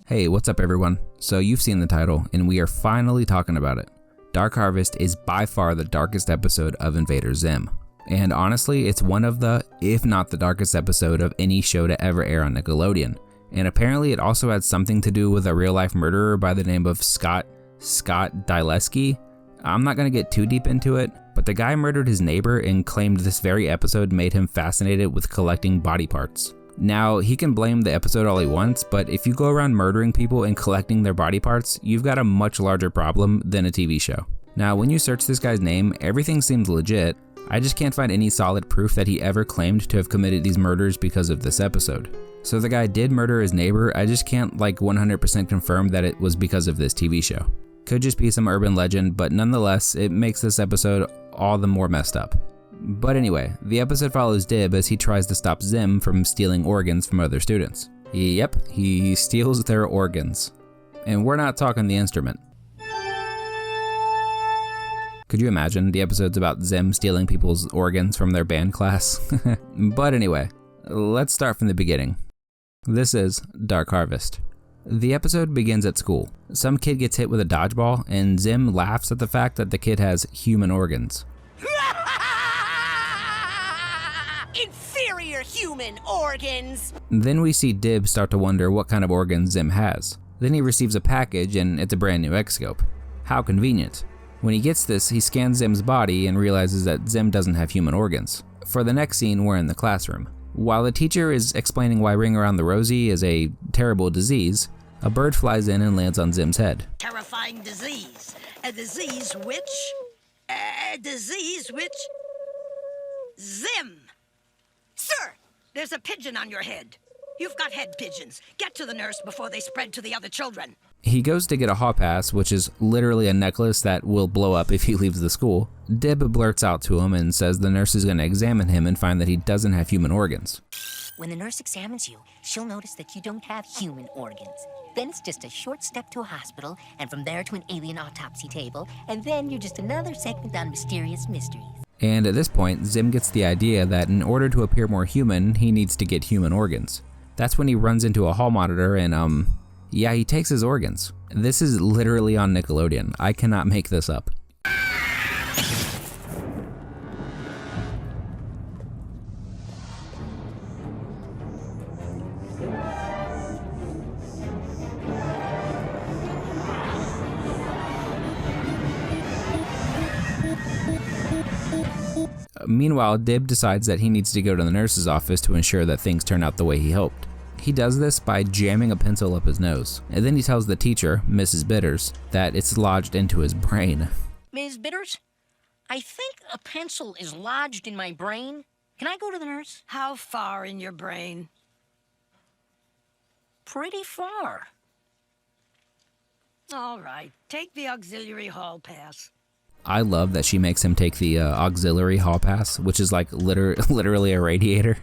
Hey, what's up everyone? So you've seen the title, and we are finally talking about it. Dark Harvest is by far the darkest episode of Invader Zim. And honestly, it's one of the, if not the darkest episode of any show to ever air on Nickelodeon. And apparently it also had something to do with a real life murderer by the name of Scott Dileski. I'm not going to get too deep into it, but the guy murdered his neighbor and claimed this very episode made him fascinated with collecting body parts. Now, he can blame the episode all he wants, but if you go around murdering people and collecting their body parts, you've got a much larger problem than a TV show. Now, when you search this guy's name, everything seems legit. I just can't find any solid proof that he ever claimed to have committed these murders because of this episode. So the guy did murder his neighbor, I just can't 100% confirm that it was because of this TV show. Could just be some urban legend, but nonetheless, it makes this episode all the more messed up. But anyway, the episode follows Dib as he tries to stop Zim from stealing organs from other students. Yep, he steals their organs. And we're not talking the instrument. Could you imagine the episode's about Zim stealing people's organs from their band class? But anyway, let's start from the beginning. This is Dark Harvest. The episode begins at school. Some kid gets hit with a dodgeball, and Zim laughs at the fact that the kid has human organs. Inferior human organs! Then we see Dib start to wonder what kind of organs Zim has. Then he receives a package and it's a brand new X-scope. How convenient. When he gets this, he scans Zim's body and realizes that Zim doesn't have human organs. For the next scene, we're in the classroom. While the teacher is explaining why Ring Around the Rosie is a terrible disease, a bird flies in and lands on Zim's head. Terrifying disease. A disease which... Zim! Sir, there's a pigeon on your head. You've got head pigeons. Get to the nurse before they spread to the other children. He goes to get a hall pass, which is literally a necklace that will blow up if he leaves the school. Dib blurts out to him and says the nurse is going to examine him and find that he doesn't have human organs. When the nurse examines you, she'll notice that you don't have human organs. Then it's just a short step to a hospital, and from there to an alien autopsy table, and then you're just another segment on Mysterious Mysteries. And at this point, Zim gets the idea that in order to appear more human, he needs to get human organs. That's when he runs into a hall monitor and yeah, he takes his organs. This is literally on Nickelodeon. I cannot make this up. Meanwhile, Dib decides that he needs to go to the nurse's office to ensure that things turn out the way he hoped. He does this by jamming a pencil up his nose, and then he tells the teacher, Mrs. Bitters, that it's lodged into his brain. Ms. Bitters, I think a pencil is lodged in my brain. Can I go to the nurse? How far in your brain? Pretty far. All right, take the auxiliary hall pass. I love that she makes him take the auxiliary hall pass, which is literally a radiator.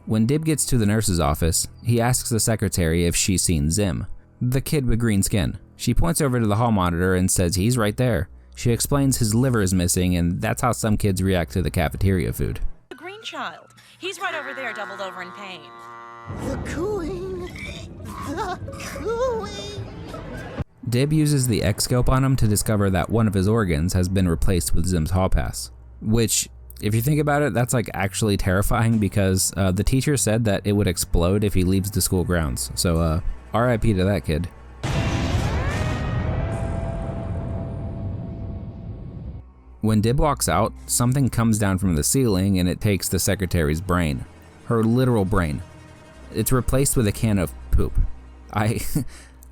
When Dib gets to the nurse's office, he asks the secretary if she's seen Zim, the kid with green skin. She points over to the hall monitor and says he's right there. She explains his liver is missing, and that's how some kids react to the cafeteria food. The green child. He's right over there, doubled over in pain. The cooing. Dib uses the X-scope on him to discover that one of his organs has been replaced with Zim's hall pass, which, if you think about it, that's actually terrifying because the teacher said that it would explode if he leaves the school grounds. So RIP to that kid. When Dib walks out, something comes down from the ceiling and it takes the secretary's brain. Her literal brain. It's replaced with a can of poop.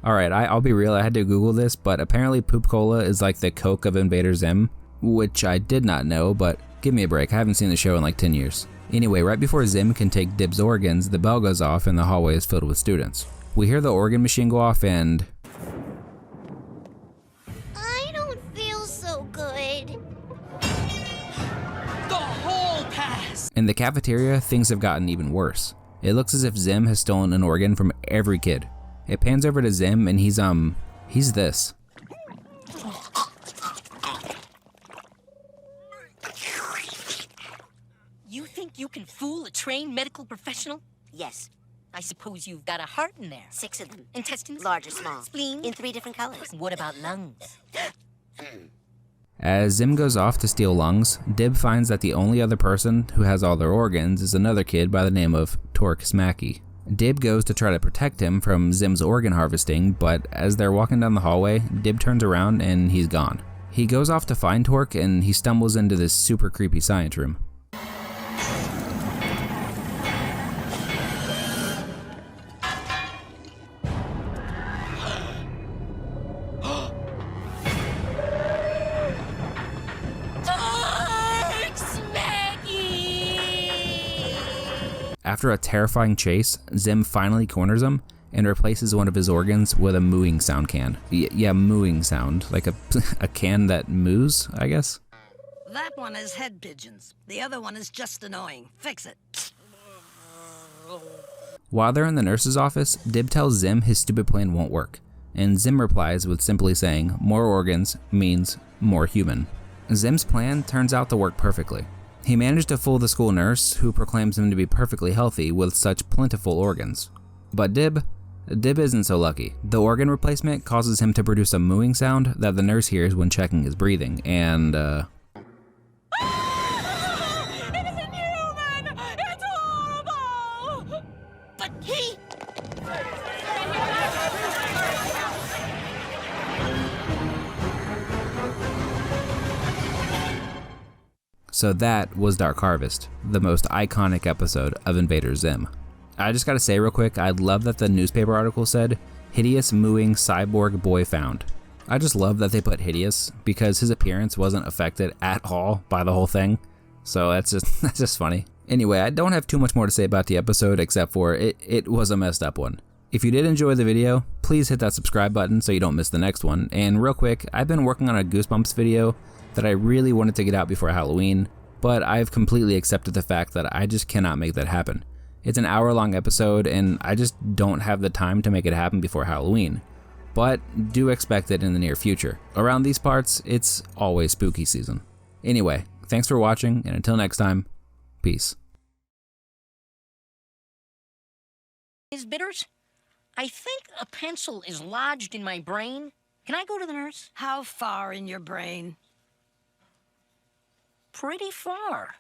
Alright, I'll be real, I had to Google this, but apparently Poop Cola is like the Coke of Invader Zim, which I did not know, but give me a break, I haven't seen the show in 10 years. Anyway, right before Zim can take Dib's organs, the bell goes off and the hallway is filled with students. We hear the organ machine go off and... I don't feel so good. The whole pass! In the cafeteria, things have gotten even worse. It looks as if Zim has stolen an organ from every kid. It pans over to Zim and he's this. You You think you can fool a trained medical professional? Yes. I suppose you've got a heart in there. 6 of them. Intestines? Large or small. Spleen? In 3 different colors. What about lungs? As Zim goes off to steal lungs, Dib finds that the only other person who has all their organs is another kid by the name of Torque Smacky. Dib goes to try to protect him from Zim's organ harvesting, but as they're walking down the hallway, Dib turns around and he's gone. He goes off to find Torque and he stumbles into this super creepy science room. After a terrifying chase, Zim finally corners him and replaces one of his organs with a mooing sound can. Yeah, mooing sound. Like a can that moos, I guess? That one is head pigeons. The other one is just annoying. Fix it. While they're in the nurse's office, Dib tells Zim his stupid plan won't work, and Zim replies with simply saying more organs means more human. Zim's plan turns out to work perfectly. He managed to fool the school nurse, who proclaims him to be perfectly healthy with such plentiful organs. But Dib isn't so lucky. The organ replacement causes him to produce a mooing sound that the nurse hears when checking his breathing, and It isn't human! It's horrible! But he... So that was Dark Harvest, the most iconic episode of Invader Zim. I just gotta say real quick, I love that the newspaper article said, hideous mooing cyborg boy found. I just love that they put hideous because his appearance wasn't affected at all by the whole thing. So that's just funny. Anyway, I don't have too much more to say about the episode except for it was a messed up one. If you did enjoy the video, please hit that subscribe button so you don't miss the next one. And real quick, I've been working on a Goosebumps video that I really wanted to get out before Halloween, but I've completely accepted the fact that I just cannot make that happen. It's an hour-long episode, and I just don't have the time to make it happen before Halloween. But do expect it in the near future. Around these parts, it's always spooky season. Anyway, thanks for watching, and until next time, peace. Is bitters? I think a pencil is lodged in my brain. Can I go to the nurse? How far in your brain? Pretty far.